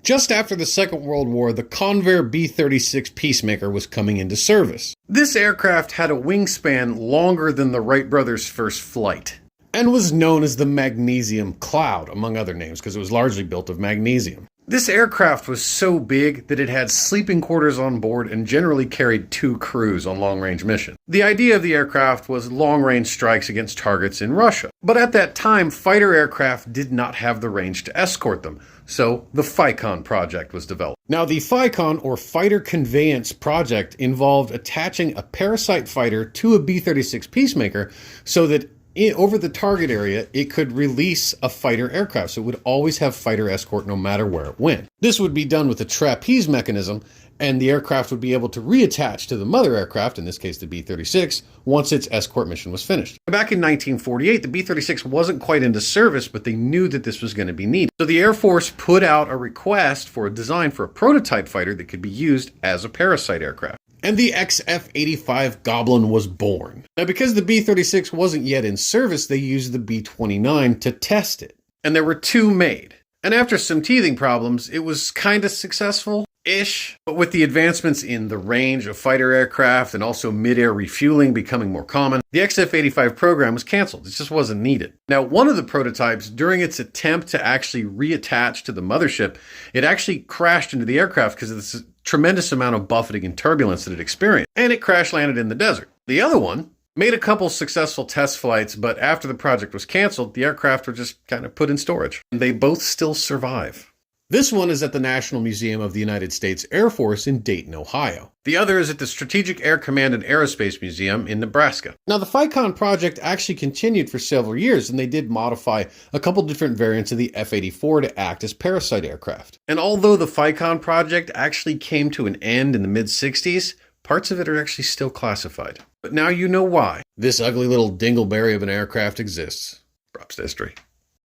Just after the Second World War, the Convair B-36 Peacemaker was coming into service. This aircraft had a wingspan longer than the Wright brothers' first flight, and was known as the Magnesium Cloud, among other names, because it was largely built of magnesium. This aircraft was so big that it had sleeping quarters on board and generally carried 2 crews on long-range missions. The idea of the aircraft was long-range strikes against targets in Russia. But at that time, fighter aircraft did not have the range to escort them, so the FICON Project was developed. Now, the FICON, or Fighter Conveyance Project, involved attaching a parasite fighter to a B-36 Peacemaker so that over the target area, it could release a fighter aircraft, so it would always have fighter escort no matter where it went. This would be done with a trapeze mechanism, and the aircraft would be able to reattach to the mother aircraft, in this case the B-36, once its escort mission was finished. Back in 1948, the B-36 wasn't quite into service, but they knew that this was going to be needed. So the Air Force put out a request for a design for a prototype fighter that could be used as a parasite aircraft. And the XF-85 Goblin was born. Now, because the B-36 wasn't yet in service, they used the B-29 to test it. And there were 2 made. And after some teething problems, it was kind of successful-ish. But with the advancements in the range of fighter aircraft and also mid-air refueling becoming more common, the XF-85 program was canceled. It just wasn't needed. Now, one of the prototypes, during its attempt to actually reattach to the mothership, it actually crashed into the aircraft because of this tremendous amount of buffeting and turbulence that it experienced, and it crash landed in the desert. The other one made a couple successful test flights, but after the project was canceled, the aircraft were just kind of put in storage. And they both still survive. This one is at the National Museum of the United States Air Force in Dayton, Ohio. The other is at the Strategic Air Command and Aerospace Museum in Nebraska. Now, the FICON project actually continued for several years, and they did modify a couple different variants of the F-84 to act as parasite aircraft. And although the FICON project actually came to an end in the mid-60s, parts of it are actually still classified. But now you know why this ugly little dingleberry of an aircraft exists. Props to history.